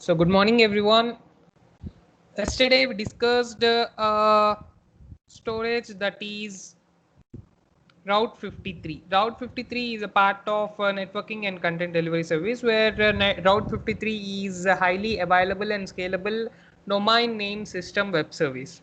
So good morning, everyone. Yesterday we discussed storage that is Route 53. Route 53 is a part of networking and content delivery service where Route 53 is a highly available and scalable domain name system web service.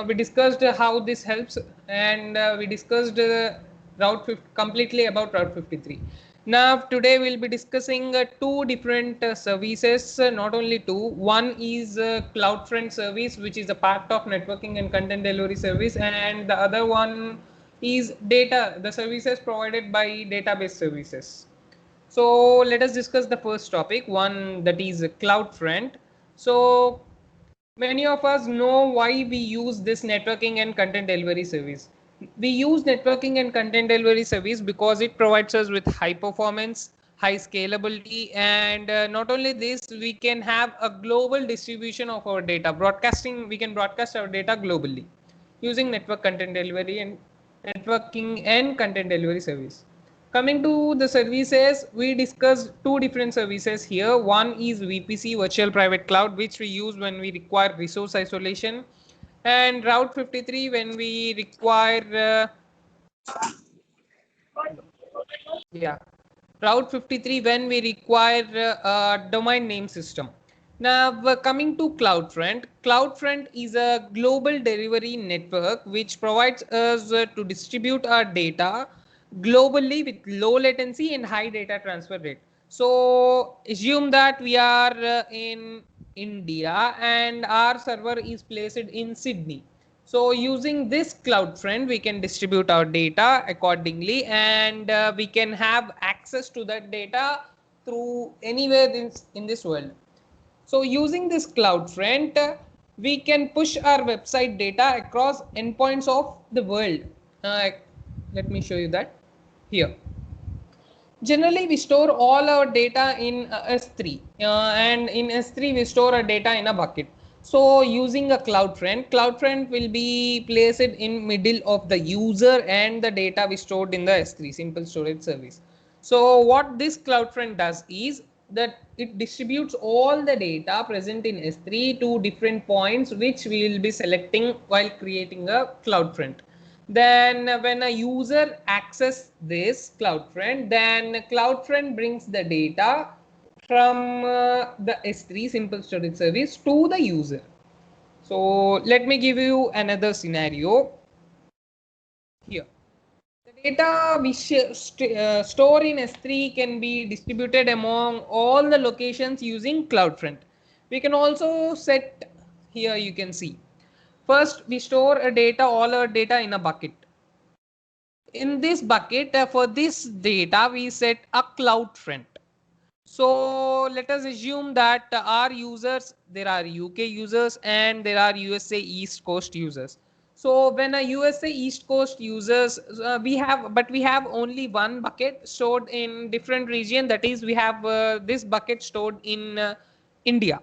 We discussed how this helps, and we discussed Route 50, completely about Route 53. Now today we'll be discussing two different services, not only two. One is CloudFront service, which is a part of networking and content delivery service, and the other one is the services provided by database services. So let us discuss the first topic, one that is CloudFront. So many of us know why we use this networking and content delivery service. We use networking and content delivery service because it provides us with high performance, high scalability, and not only this, we can have a global distribution of our data. We can broadcast our data globally using networking and content delivery service. Coming to the services, we discussed two different services here. One is VPC, Virtual Private Cloud, which we use when we require resource isolation, and Route 53 when we require yeah Route 53 when we require a domain name system. Now coming to CloudFront. CloudFront is a global delivery network which provides us to distribute our data globally with low latency and high data transfer rate. So assume that we are in India and our server is placed in Sydney. So using this CloudFront, we can distribute our data accordingly, and we can have access to that data through anywhere in this world. So using this CloudFront, we can push our website data across endpoints of the world. Let me show you that here. Generally, we store all our data in S3, and in S3 we store our data in a bucket. So using a CloudFront will be placed in middle of the user and the data we stored in the S3 simple storage service. So what this CloudFront does is that it distributes all the data present in S3 to different points which we will be selecting while creating a CloudFront. Then when a user access this CloudFront, then CloudFront brings the data from the S3 simple storage service to the user. So let me give you another scenario here. The data we store in S3 can be distributed among all the locations using CloudFront. We can also set here, you can see. First, we store all our data in a bucket. In this bucket, for this data, we set a CloudFront. So let us assume that our users, there are UK users and there are USA East Coast users. So when a USA East Coast users, we have only one bucket stored in different region. That is, we have this bucket stored in India.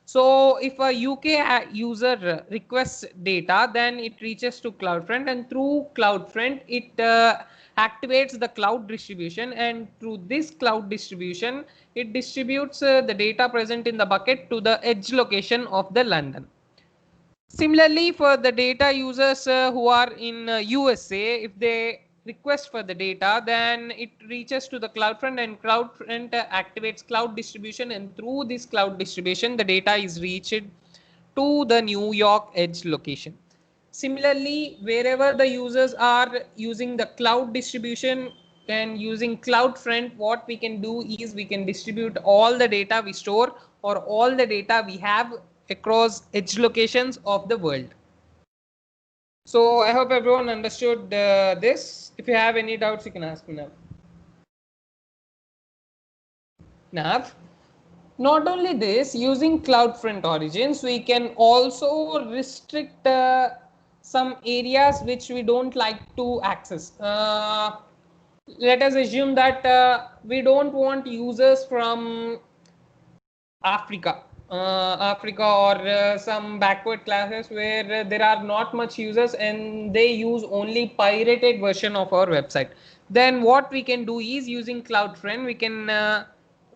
So if a UK user requests data, then it reaches to CloudFront, and through CloudFront, it activates the cloud distribution, and through this cloud distribution, it distributes the data present in the bucket to the edge location of the London. Similarly, for the data users who are in USA, if they request for the data, then it reaches to the CloudFront, and CloudFront activates cloud distribution, and through this cloud distribution, the data is reached to the New York edge location. Similarly, wherever the users are using the cloud distribution and using CloudFront, what we can do is we can distribute all the data we store or all the data we have across edge locations of the world. So I hope everyone understood this. If you have any doubts, you can ask me now. Nav. Not only this, using CloudFront origins, we can also restrict some areas which we don't like to access. Let us assume that we don't want users from Africa or some backward classes where there are not much users and they use only pirated version of our website. Then what we can do is using CloudFront, we can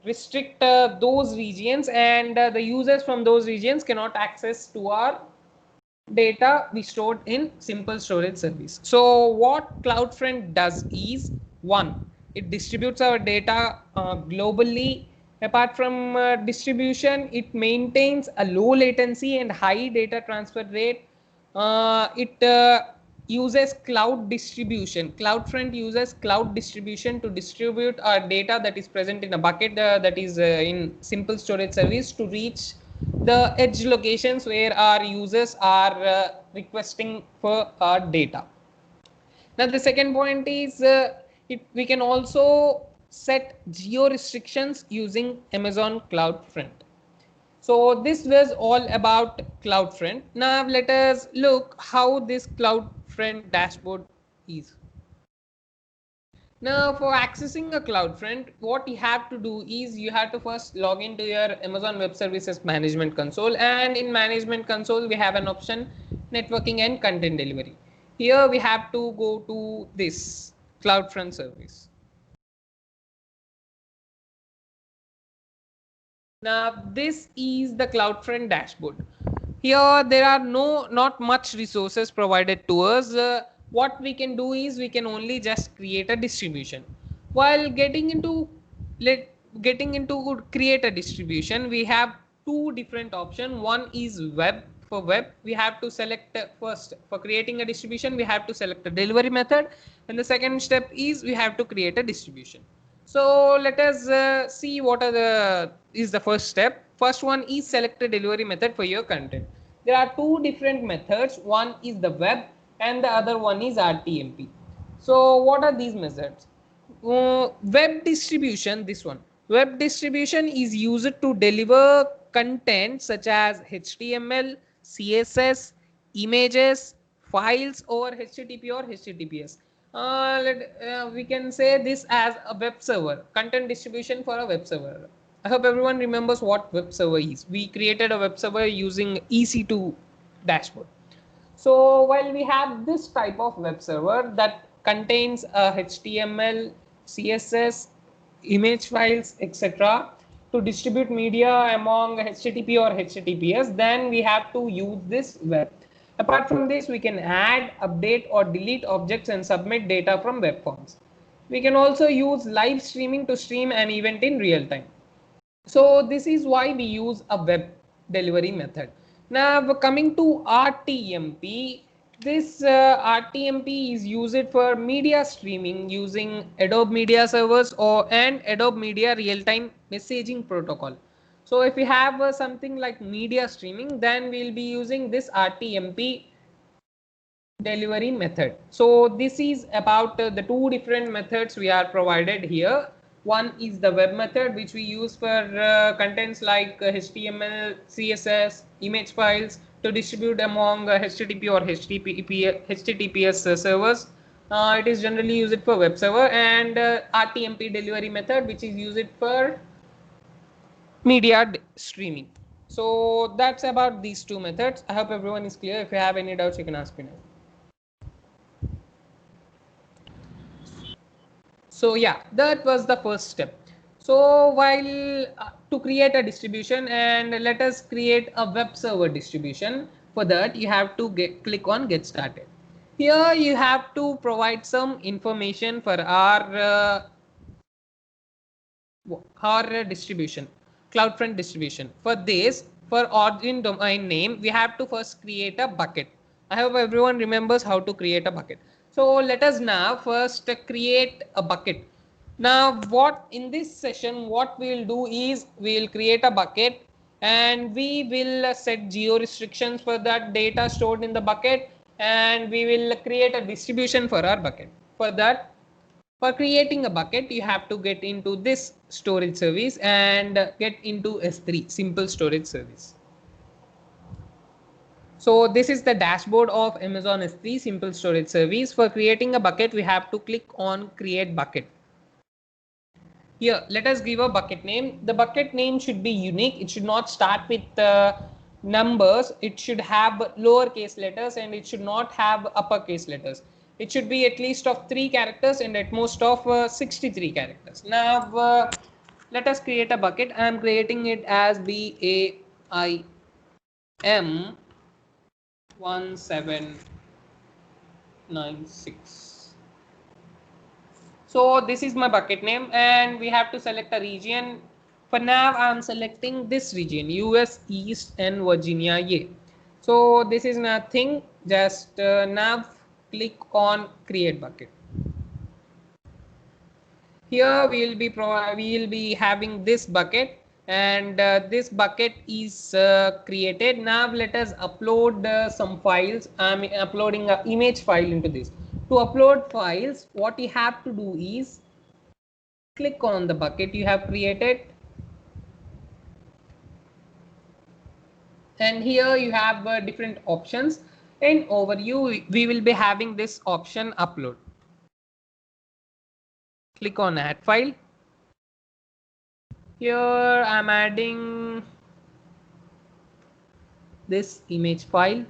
restrict those regions, and the users from those regions cannot access to our data we stored in simple storage service. So what CloudFront does is, one, it distributes our data globally. Apart from distribution, it maintains a low latency and high data transfer rate. It uses cloud distribution. CloudFront uses cloud distribution to distribute our data that is present in a bucket that is in simple storage service to reach the edge locations where our users are requesting for our data. Now the second point is we can also set geo restrictions using Amazon CloudFront. So this was all about CloudFront. Now let us look how this CloudFront dashboard is. Now for accessing a CloudFront, what you have to do is you have to first log into your Amazon Web Services Management Console, and in Management Console we have an option networking and content delivery. Here we have to go to this CloudFront service. Now this is the CloudFront dashboard. Here there are not much resources provided to us. What we can do is we can only just create a distribution. While getting into create a distribution, we have two different options. One is web. For web, we have to select first, for creating a distribution we have to select a delivery method, and the second step is we have to create a distribution. So let us see what are the first step. First one is select a delivery method for your content. There are two different methods. One is the web and the other one is RTMP. So what are these methods? Web distribution, this one. Web distribution is used to deliver content such as HTML, CSS, images, files over HTTP or HTTPS. We can say this as a web server, content distribution for a web server. I hope everyone remembers what web server is. We created a web server using EC2 dashboard. So while we have this type of web server that contains HTML, CSS, image files, etc. to distribute media among HTTP or HTTPS, then we have to use this web. Apart from this, we can add, update or delete objects and submit data from web forms. We can also use live streaming to stream an event in real time. So this is why we use a web delivery method. Now coming to RTMP, this RTMP is used for media streaming using Adobe Media Servers and Adobe Media Real-Time Messaging Protocol. So if we have something like media streaming, then we'll be using this RTMP delivery method. So this is about the two different methods we are provided here. One is the web method, which we use for contents like HTML, CSS, image files to distribute among HTTP or HTTPS servers. It is generally used for web server, and RTMP delivery method, which is used for media streaming. So that's about these two methods. I hope everyone is clear. If you have any doubts, you can ask me now. So yeah, that was the first step. So while to create a distribution, and let us create a web server distribution. For that, you have to click on get started. Here you have to provide some information for our distribution, CloudFront distribution. For this, for origin domain name, we have to first create a bucket. I hope everyone remembers how to create a bucket. So let us now first create a bucket. Now what in this session, what we'll do is we'll create a bucket and we will set geo restrictions for that data stored in the bucket, and we will create a distribution for our bucket. For that, for creating a bucket, you have to get into this storage service and get into S3, simple storage service. So this is the dashboard of Amazon S3 simple storage service. For creating a bucket, we have to click on create bucket. Here, let us give a bucket name. The bucket name should be unique. It should not start with numbers. It should have lowercase letters and it should not have uppercase letters. It should be at least of 3 characters and at most of 63 characters. Now, let us create a bucket. I am creating it as BAIM 1796. So this is my bucket name, and we have to select a region. For now, I am selecting this region, US East and Virginia A. So this is nothing, just now click on create bucket. Here we will be having this bucket, and this bucket is created. Now let us upload some files. I'm uploading an image file into this. To upload files, what you have to do is click on the bucket you have created, and here you have different options. In overview, we will be having this option upload. Click on add file. Here I'm adding this image file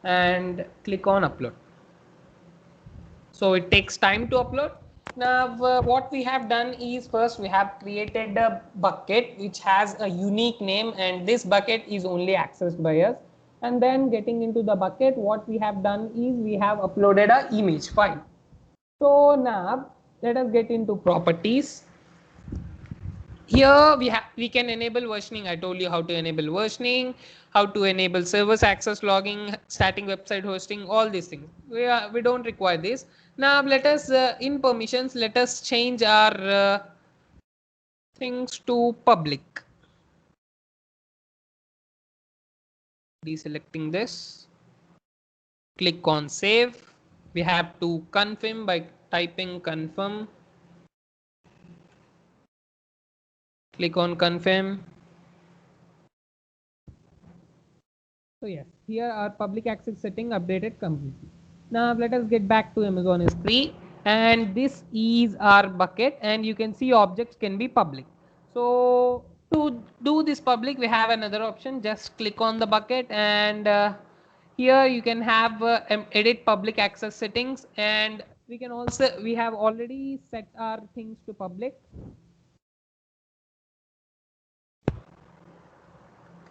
and click on upload. So it takes time to upload. Now what we have done is, first we have created a bucket which has a unique name, and this bucket is only accessed by us. And then getting into the bucket, what we have done is we have uploaded a image file. So now let us get into properties. Here we can enable versioning. I told you how to enable versioning, how to enable service access logging, starting website hosting, all these things. We don't require this. Now let us in permissions, let us change our things to public. Deselecting this, click on save. We have to confirm by typing confirm. Click on confirm. So yes, here our public access setting updated completely. Now let us get back to Amazon S3, and this is our bucket, and you can see objects can be public. So to do this public, we have another option. Just click on the bucket, and here you can have edit public access settings, and we have already set our things to public.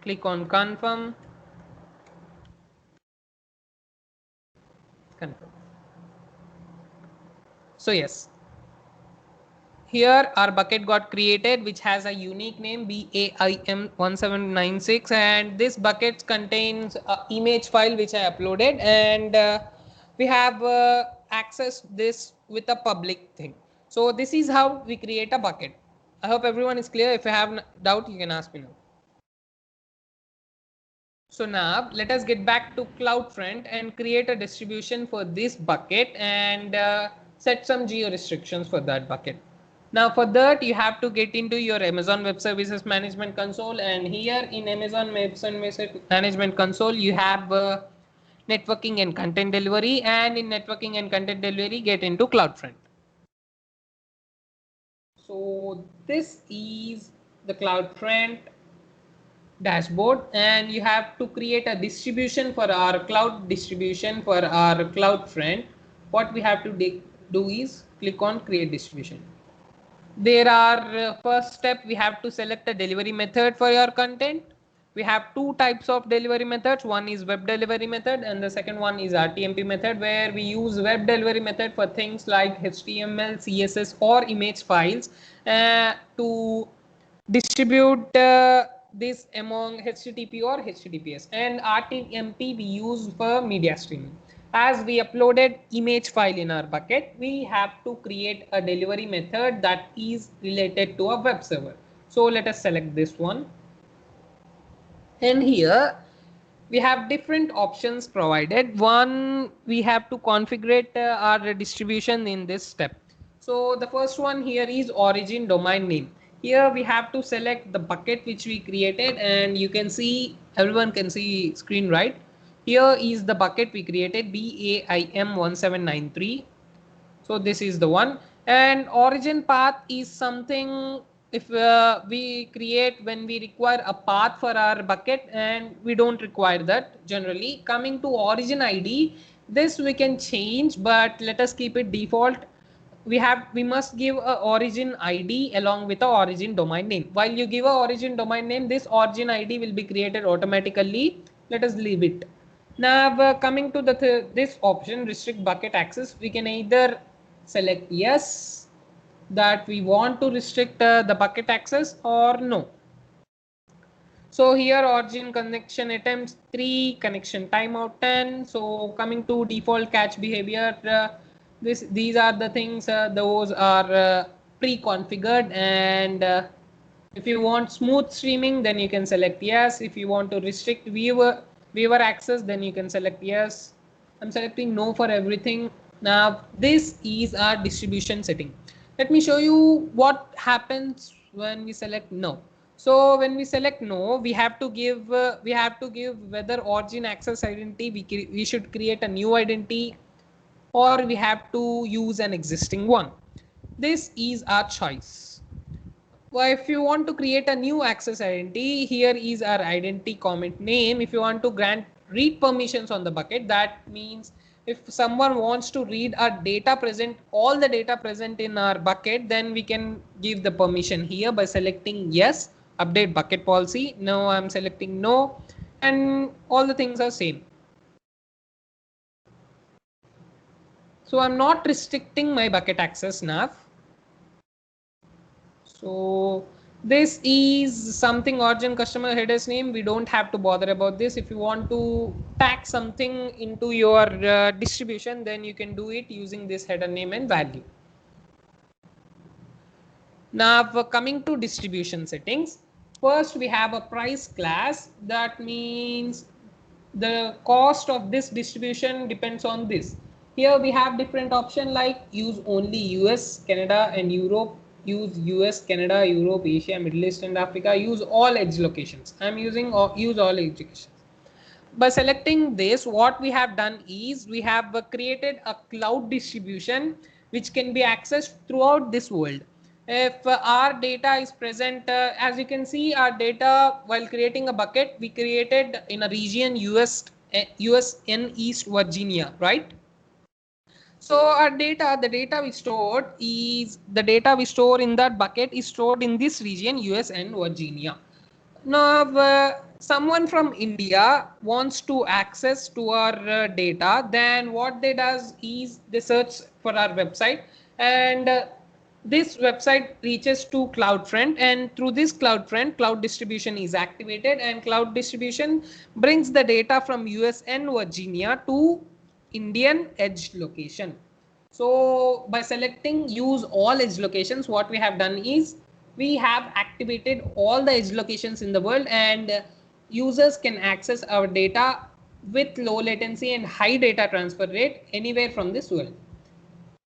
Click on confirm. Confirm. So yes, here our bucket got created, which has a unique name BAIM1796, and this bucket contains a image file which I uploaded, and we have accessed this with a public thing. So this is how we create a bucket. I hope everyone is clear. If you have doubt, you can ask me now. So now let us get back to CloudFront and create a distribution for this bucket, and set some geo restrictions for that bucket. Now for that, you have to get into your Amazon Web Services Management Console, and here in Amazon Web Services Management Console, you have networking and content delivery, and in networking and content delivery, get into CloudFront. So this is the CloudFront dashboard, and you have to create a distribution for our cloud distribution for our CloudFront. What we have to do is click on create distribution. There are first step, we have to select a delivery method for your content. We have two types of delivery methods. One is web delivery method, and the second one is RTMP method, where we use web delivery method for things like HTML, CSS, or image files to distribute this among HTTP or HTTPS, and RTMP we use for media streaming. As we uploaded image file in our bucket, we have to create a delivery method that is related to a web server. So let us select this one, and here we have different options provided. One, we have to configure our distribution in this step. So the first one here is origin domain name. Here we have to select the bucket which we created, and you can see, everyone can see screen right. Here is the bucket we created, BAIM1793. So this is the one, and origin path is something, if we create when we require a path for our bucket, and we don't require that generally. Coming to origin ID, this we can change, but let us keep it default. we must give a origin ID along with the origin domain name. While you give a origin domain name, this origin ID will be created automatically. Let us leave it. Now coming to this option, restrict bucket access, we can either select yes, that we want to restrict the bucket access, or no. So here origin connection attempts 3, connection timeout 10. So coming to default catch behavior, these are the things, those are pre-configured, and if you want smooth streaming, then you can select yes. If you want to restrict viewer access, then you can select yes. I'm selecting no for everything. Now this is our distribution setting. Let me show you what happens when we select no. So when we select no, we have to give whether origin access identity, we should create a new identity, or we have to use an existing one. This is our choice. Well, if you want to create a new access identity, here is our identity comment name. If you want to grant read permissions on the bucket, that means if someone wants to read our data present, all the data present in our bucket, then we can give the permission here by selecting yes, update bucket policy. No, I'm selecting no, and all the things are same. So I'm not restricting my bucket access now. So this is something origin customer headers name. We don't have to bother about this. If you want to tag something into your distribution, then you can do it using this header name and value. Now coming to distribution settings, first we have a price class. That means the cost of this distribution depends on this. Here we have different options like use only US, Canada and Europe, use US, Canada, Europe, Asia, Middle East and Africa, use all edge locations. I'm using use all edge locations. By selecting this, what we have done is we have created a cloud distribution which can be accessed throughout this world. If our data is present, as you can see, our data while creating a bucket, we created in a region US in East Virginia, right? So our data, the data we store in that bucket is stored in this region, US and Virginia. Now, someone from India wants to access to our data, then what they does is they search for our website, and this website reaches to CloudFront, and through this CloudFront, cloud distribution is activated, and cloud distribution brings the data from US and Virginia to Indian edge location. So by selecting use all edge locations, what we have done is we have activated all the edge locations in the world, and users can access our data with low latency and high data transfer rate anywhere from this world.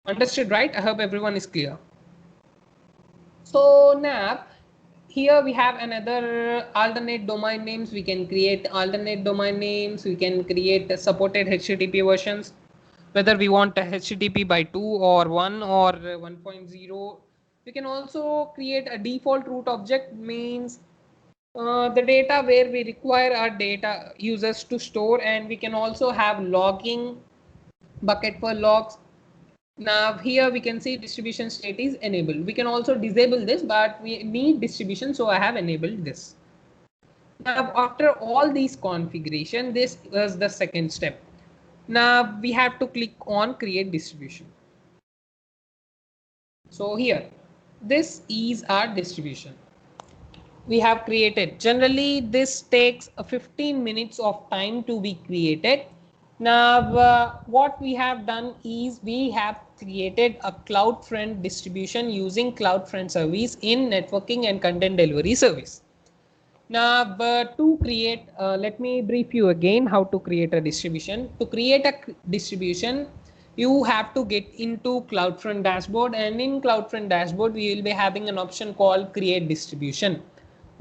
Understood, right? I hope everyone is clear. So now here we have another alternate domain names. We can create alternate domain names. We can create supported HTTP versions, whether we want a HTTP by 2 or 1 or 1.0. We can also create a default root object, means the data where we require our data users to store, and we can also have logging bucket for logs. Now here we can see distribution state is enabled. We can also disable this, but we need distribution, so I have enabled this. Now after all these configuration, this is the second step. Now we have to click on create distribution. So here, this is our distribution we have created. Generally this takes 15 minutes of time to be created. Now what we have done is we have created a CloudFront distribution using CloudFront service in networking and content delivery service. Now to create, let me brief you again how to create a distribution. To create a distribution, you have to get into CloudFront dashboard, and in CloudFront dashboard we will be having an option called create distribution.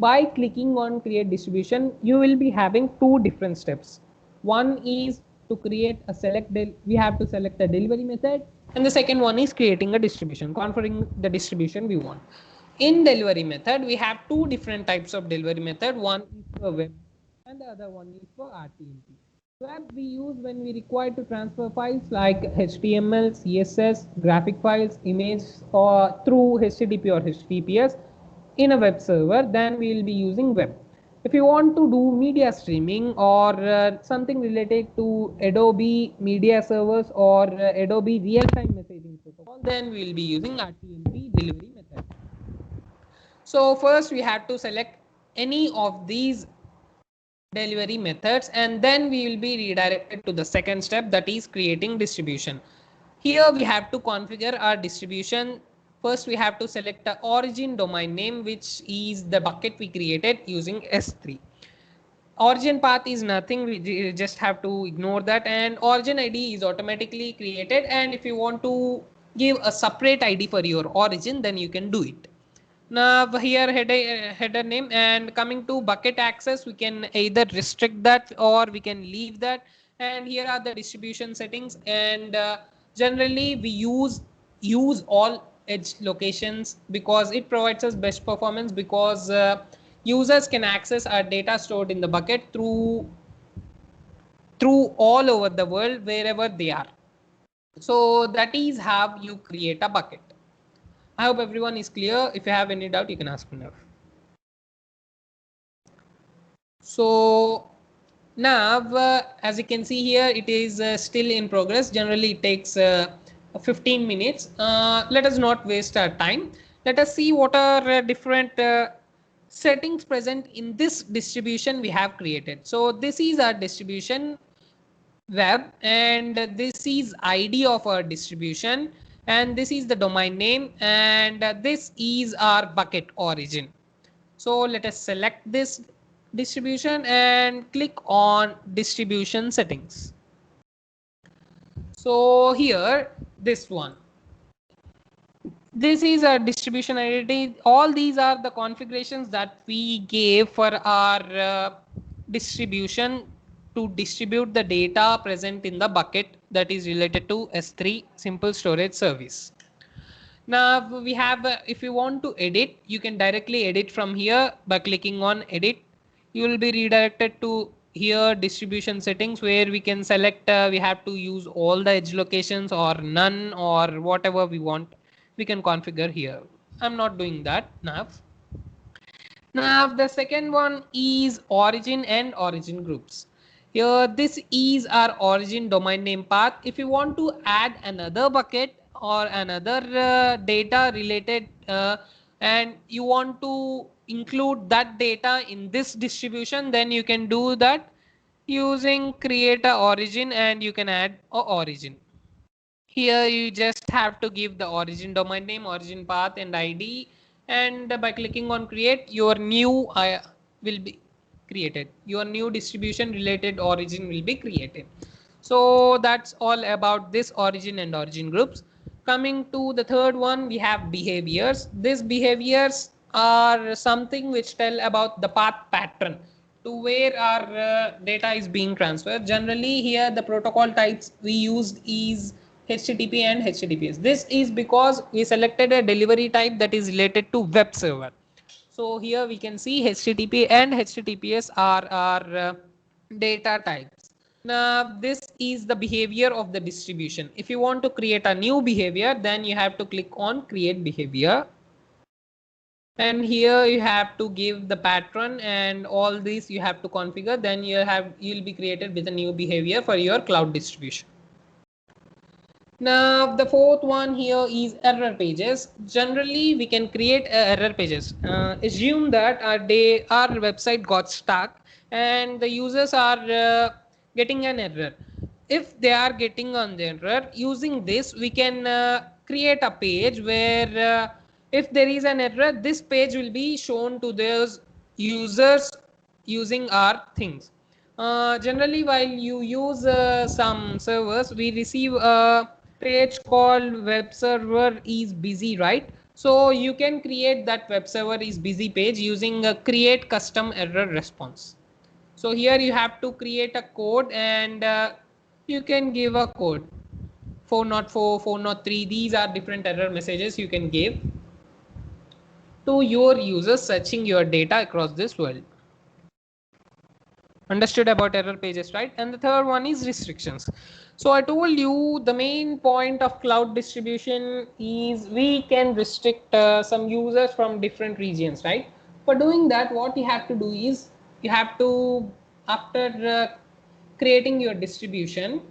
By clicking on create distribution, you will be having two different steps. One is to create a we have to select a delivery method, and the second one is creating a distribution, configuring the distribution we want. In delivery method, we have two different types of delivery method. One is for web and the other one is for RTMP. Web we use when we require to transfer files like HTML, CSS, graphic files, images, or through HTTP or HTTPS in a web server, then we will be using web. If you want to do media streaming or something related to Adobe media servers or Adobe real-time messaging protocol, then we will be using RTMP delivery method. So first we have to select any of these delivery methods, and then we will be redirected to the second step, that is creating distribution. Here we have to configure our distribution. First we have to select the origin domain name, which is the bucket we created using S3. Origin path is nothing, we just have to ignore that, and origin ID is automatically created, and if you want to give a separate ID for your origin, then you can do it. Now here header name, and coming to bucket access, we can either restrict that or we can leave that. And here are the distribution settings, and generally we use all edge locations because it provides us best performance, because users can access our data stored in the bucket through all over the world wherever they are. So that is how you create a bucket. I hope everyone is clear. If you have any doubt, you can ask me now. So now, as you can see here, it is still in progress. Generally, it takes 15 minutes. Let us not waste our time. Let us see what are different settings present in this distribution we have created. So this is our distribution web, and this is ID of our distribution, and this is the domain name, and this is our bucket origin. So let us select this distribution and click on distribution settings. So here, this one, this is our distribution identity. All these are the configurations that we gave for our distribution to distribute the data present in the bucket that is related to S3 simple storage service. Now we have, if you want to edit, you can directly edit from here by clicking on edit. You will be redirected to here distribution settings, where we can select we have to use all the edge locations or none, or whatever we want we can configure here. I'm not doing that now. Now the second one is origin and origin groups. Here this is our origin domain name path. If you want to add another bucket or another data related and you want to include that data in this distribution, then you can do that using create a origin, and you can add a origin. Here you just have to give the origin domain name, origin path, and ID, and by clicking on create, your new will be created. Your new distribution related origin will be created. So that's all about this origin and origin groups. Coming to the third one, we have behaviors. These behaviors are something which tell about the path pattern to where our data is being transferred. Generally here the protocol types we used is HTTP and HTTPS. This is because we selected a delivery type that is related to web server. So here we can see HTTP and HTTPS are our data types. Now this is the behavior of the distribution. If you want to create a new behavior, then you have to click on create behavior. And here you have to give the pattern, and all these you have to configure. Then you'll be created with a new behavior for your cloud distribution. Now the fourth one here is error pages. Generally we can create error pages. Assume that our website got stuck and the users are getting an error. If they are getting an error, using this we can create a page where if there is an error, this page will be shown to those users using our things. Generally while you use some servers, we receive a page called web server is busy, right? So you can create that web server is busy page using a create custom error response. So here you have to create a code, and you can give a code 404, 403. These are different error messages you can give to your users searching your data across this world. Understood about error pages, right? And the third one is restrictions. So I told you the main point of cloud distribution is we can restrict some users from different regions, right? For doing that, what you have to do is you have to, after creating your distribution,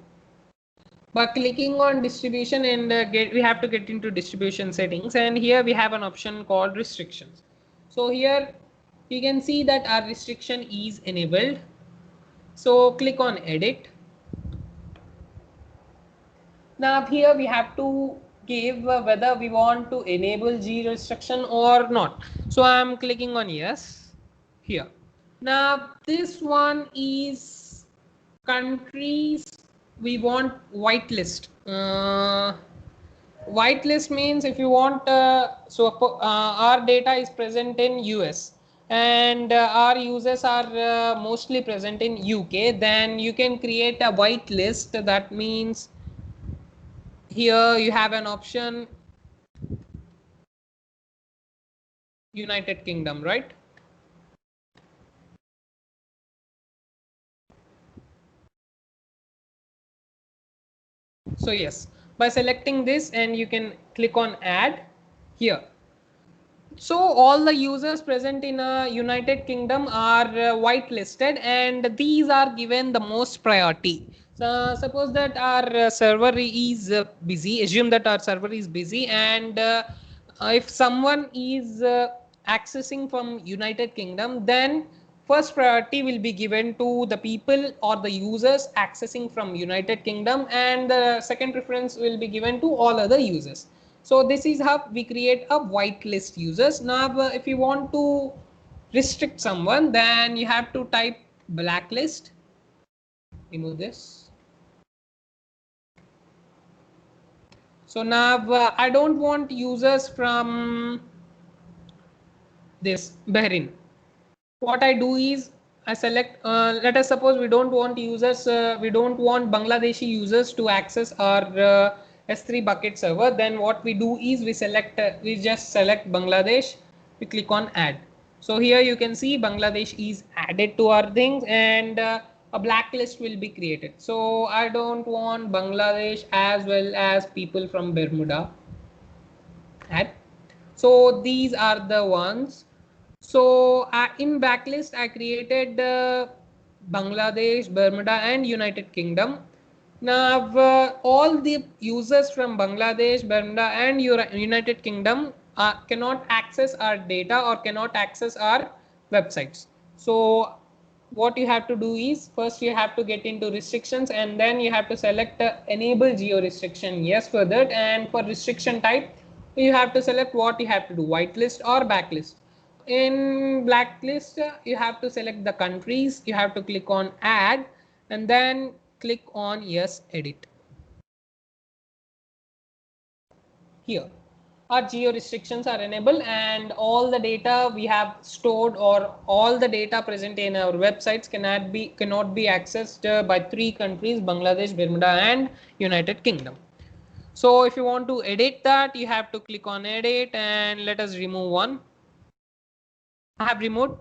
by clicking on distribution and we have to get into distribution settings, and here we have an option called restrictions. So here you can see that our restriction is enabled. So click on edit. Now here we have to give whether we want to enable G restriction or not. So I am clicking on yes here. Now this one is countries we want whitelist. Whitelist means if you want our data is present in US and our users are mostly present in UK, then you can create a whitelist. That means here you have an option United Kingdom, right? So yes, by selecting this, and you can click on add here. So all the users present in a United Kingdom are whitelisted, and these are given the most priority. So suppose that our server is busy, assume that our server is busy, and if someone is accessing from United Kingdom, then first priority will be given to the people or the users accessing from United Kingdom, and the second preference will be given to all other users. So this is how we create a whitelist users. Now if you want to restrict someone, then you have to type blacklist. Remove this. So now I don't want users from this Bahrain. What I do is I select, let us suppose we don't want users, we don't want Bangladeshi users to access our S3 bucket server. Then what we do is we just select Bangladesh, we click on add. So here you can see Bangladesh is added to our things, and a blacklist will be created. So I don't want Bangladesh as well as people from Bermuda. Add. So these are the ones. So in backlist, I created Bangladesh, Bermuda, and United Kingdom. Now all the users from Bangladesh, Bermuda, and United Kingdom cannot access our data or cannot access our websites. So what you have to do is first you have to get into restrictions, and then you have to select enable geo restriction, yes, for that. And for restriction type, you have to select what you have to do, whitelist or backlist. In blacklist, you have to select the countries, you have to click on add, and then click on yes, edit. Here our geo restrictions are enabled, and all the data we have stored or all the data present in our websites cannot be accessed by three countries, Bangladesh, Bermuda, and United Kingdom. So if you want to edit that, you have to click on edit, and let us remove one. I have removed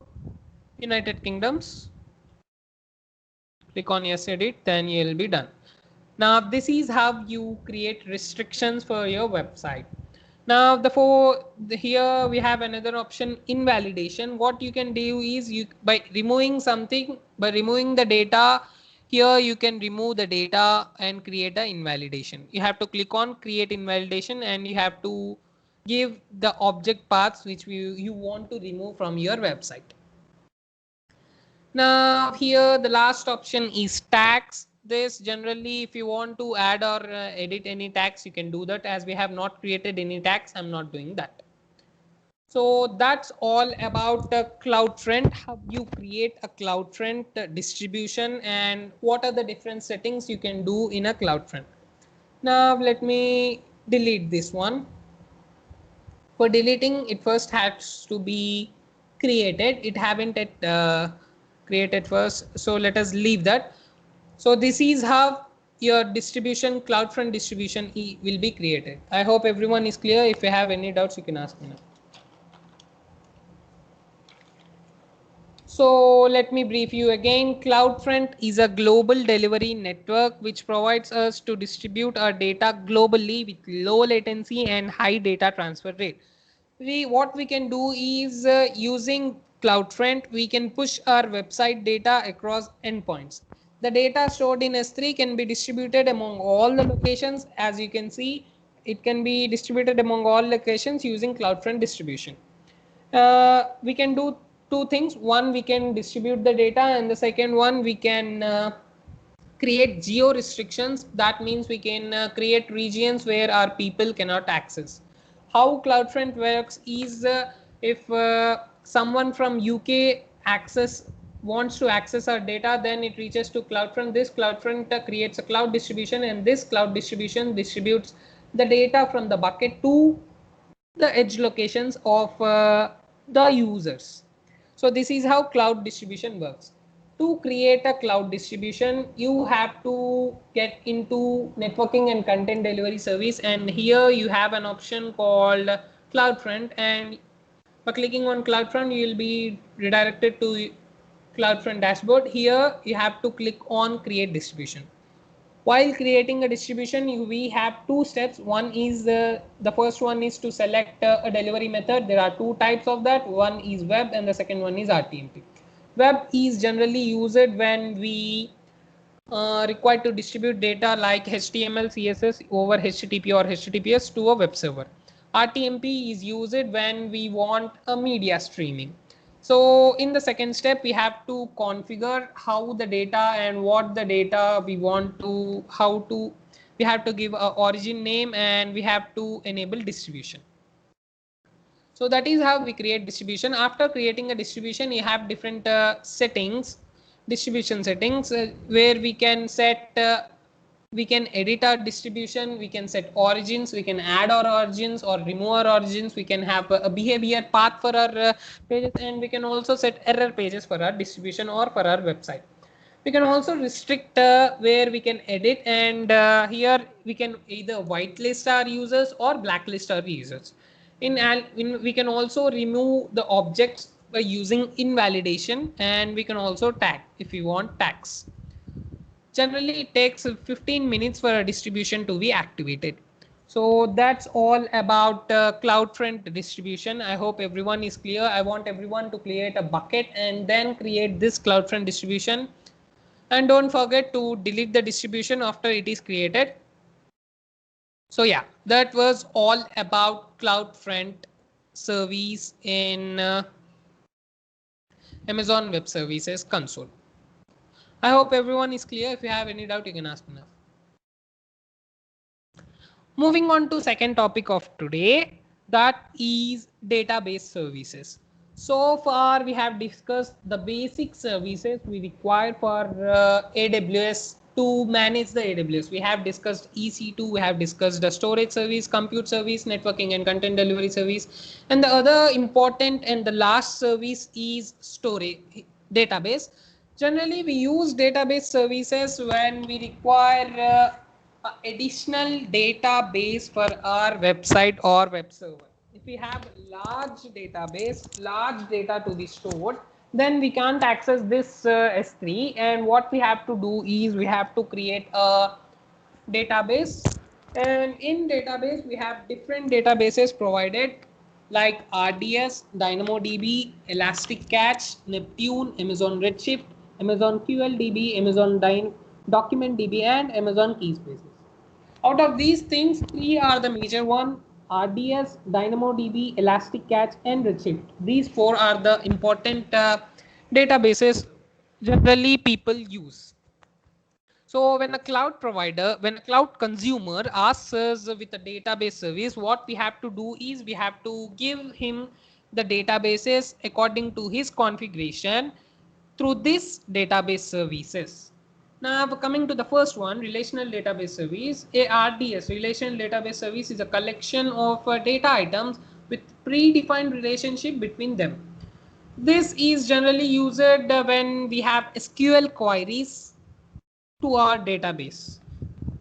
United Kingdoms. Click on yes, edit, then you'll be done. Now this is how you create restrictions for your website. Now here we have another option, invalidation. What you can do is by removing something, by removing the data, here you can remove the data and create an invalidation. You have to click on create invalidation, and you have to give the object paths which you want to remove from your website. Now here the last option is tags. This generally if you want to add or edit any tags, you can do that. As we have not created any tags, I'm not doing that. So that's all about CloudFront, how you create a CloudFront distribution, and what are the different settings you can do in a CloudFront. Now let me delete this one. For deleting, it first has to be created. It haven't created first, so let us leave that. So this is how your distribution, CloudFront distribution will be created. I hope everyone is clear. If you have any doubts, you can ask me now. So let me brief you again. CloudFront is a global delivery network which provides us to distribute our data globally with low latency and high data transfer rate. What we can do is using CloudFront, we can push our website data across endpoints. The data stored in S3 can be distributed among all the locations. As you can see, it can be distributed among all locations using CloudFront distribution. We can do two things. One, we can distribute the data, and the second one, we can create geo restrictions. That means we can create regions where our people cannot access. How CloudFront works is if someone from UK access wants to access our data, then it reaches to CloudFront. This CloudFront creates a cloud distribution, and this cloud distribution distributes the data from the bucket to the edge locations of the users. So this is how cloud distribution works. To create a cloud distribution, you have to get into networking and content delivery service, and here you have an option called CloudFront, and by clicking on CloudFront you will be redirected to CloudFront dashboard. Here you have to click on create distribution. While creating a distribution, we have two steps. One is the first one is to select a delivery method. There are two types of that. One is web and the second one is RTMP. Web is generally used when we require to distribute data like HTML, CSS over HTTP or HTTPS to a web server. RTMP is used when we want a media streaming. So in the second step, we have to configure how the data and what the data we want to, we have to give a origin name and we have to enable distribution. So that is how we create distribution. After creating a distribution, you have different settings, distribution settings, where we can set we can edit our distribution, we can set origins, we can add our origins or remove our origins, we can have a behavior path for our pages, and we can also set error pages for our distribution or for our website. We can also restrict where we can edit, and here we can either whitelist our users or blacklist our users. We can also remove the objects by using invalidation, and we can also tag if we want tags. Generally, it takes 15 minutes for a distribution to be activated. So that's all about CloudFront distribution. I hope everyone is clear. I want everyone to create a bucket and then create this CloudFront distribution. And don't forget to delete the distribution after it is created. So yeah, that was all about CloudFront service in Amazon Web Services console. I hope everyone is clear. If you have any doubt, you can ask me now. Moving on to second topic of today, that is database services. So far we have discussed the basic services we require for AWS to manage the AWS. We have discussed EC2, we have discussed the storage service, compute service, networking and content delivery service. And the other important and the last service is storage database. Generally, we use database services when we require additional database for our website or web server. If we have large database, large data to be stored, then we can't access this S3, and what we have to do is we have to create a database, and in database we have different databases provided like RDS, DynamoDB, Elastic Cache, Neptune, Amazon Redshift, Amazon QLDB, Amazon DocumentDB, and Amazon Keyspaces. Out of these things, three are the major one: RDS, DynamoDB, Elastic Cache, and Redshift. These four are the important databases generally people use. So when a cloud provider, when a cloud consumer asks us with a database service, what we have to do is we have to give him the databases according to his configuration through this database services. Now coming to the first one, relational database service, ARDS, relational database service is a collection of data items with predefined relationship between them. This is generally used when we have SQL queries to our database.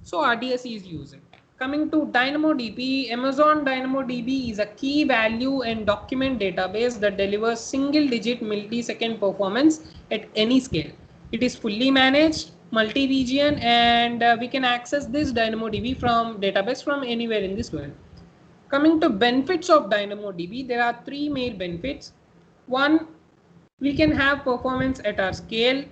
So RDS is used. Coming to DynamoDB, Amazon DynamoDB is a key value and document database that delivers single-digit millisecond performance at any scale. It is fully managed, multi-region, and we can access this DynamoDB from database from anywhere in this world. Coming to benefits of DynamoDB, there are three main benefits. One, we can have performance at our scale.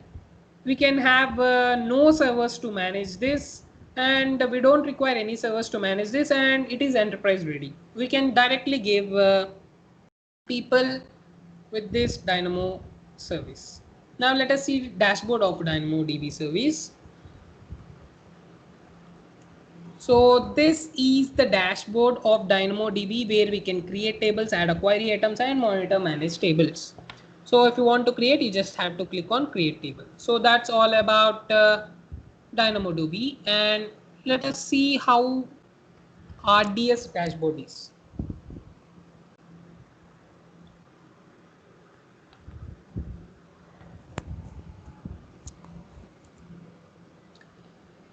We can have no servers to manage this, and we don't require any servers to manage this, and it is enterprise ready. We can directly give people with this Dynamo service. Now let us see dashboard of DynamoDB service. So this is the dashboard of DynamoDB where we can create tables, add query items, and monitor manage tables. So if you want to create, you just have to click on create table. So that's all about DynamoDB, and let us see how RDS dashboard is.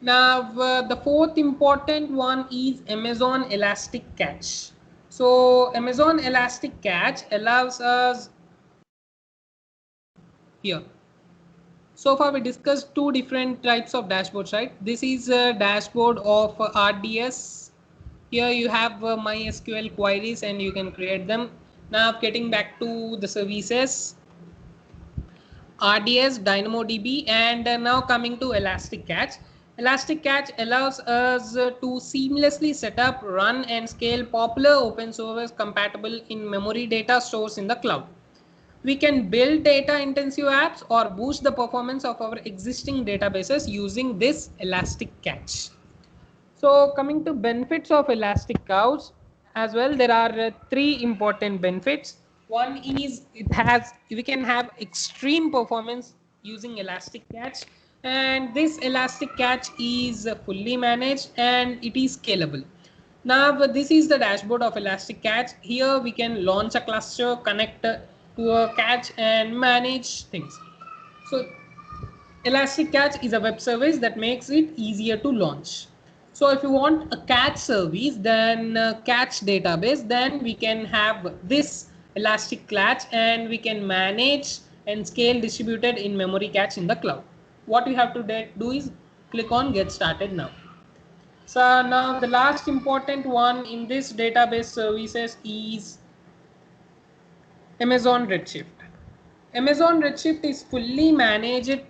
Now the fourth important one is Amazon Elastic Cache. So Amazon Elastic Cache allows us here. So far we discussed two different types of dashboards, right? This is a dashboard of RDS. Here you have MySQL queries and you can create them. Now getting back to the services, RDS, DynamoDB, and now coming to Elastic Cache. Elastic Cache allows us to seamlessly set up, run, and scale popular open source compatible in-memory data stores in the cloud. We can build data-intensive apps or boost the performance of our existing databases using this Elastic Cache. So coming to benefits of Elastic Cache as well, there are three important benefits. One is we can have extreme performance using Elastic Cache, and this Elastic Cache is fully managed and it is scalable. Now this is the dashboard of Elastic Cache. Here we can launch a cluster, connect to a cache, and manage things. So Elastic Cache is a web service that makes it easier to launch. So if you want a cache service, then cache database, then we can have this Elastic Cache, and we can manage and scale distributed in memory cache in the cloud. What you have to do is click on get started now. So now the last important one in this database services is Amazon Redshift. Amazon Redshift is fully managed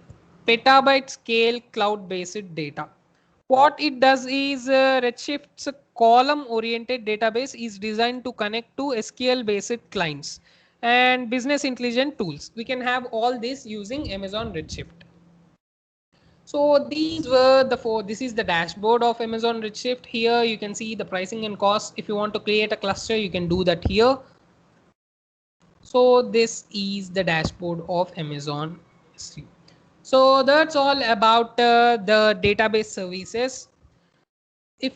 petabyte scale cloud-based data. What it does is Redshift's column-oriented database is designed to connect to SQL-based clients and business intelligence tools. We can have all this using Amazon Redshift. So these were the four. This is the dashboard of Amazon Redshift. Here you can see the pricing and cost. If you want to create a cluster, you can do that here. So this is the dashboard of Amazon. So that's all about the database services. If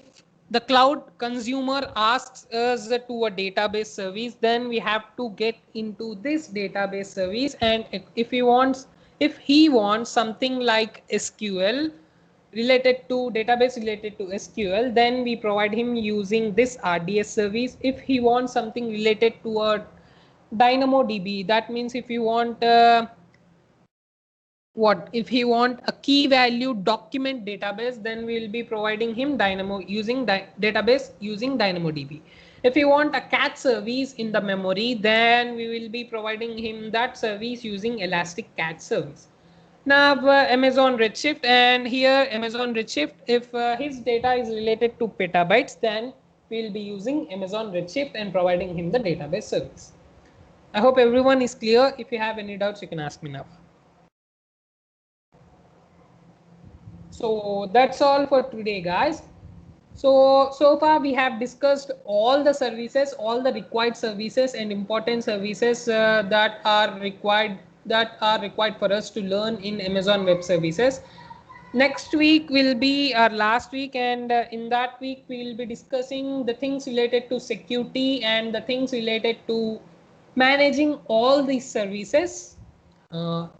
the cloud consumer asks us to a database service, then we have to get into this database service, and if he wants something like SQL related to database related to SQL, then we provide him using this RDS service. If he wants something related to a DynamoDB, that means if you want if he want a key value document database, then we will be providing him database using DynamoDB. If you want a cache service in the memory, then we will be providing him that service using Elastic Cache service. Now Amazon Redshift, and here Amazon Redshift, if his data is related to petabytes, then we will be using Amazon Redshift and providing him the database service. I hope everyone is clear. If you have any doubts, you can ask me now. So that's all for today, guys. So far we have discussed all the services, all the required services and important services that are required for us to learn in Amazon Web Services. Next week will be our last week, and in that week we will be discussing the things related to security and the things related to managing all these services.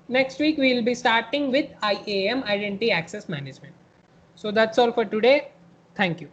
Next week we will be starting with IAM, Identity Access Management. So that's all for today. Thank you.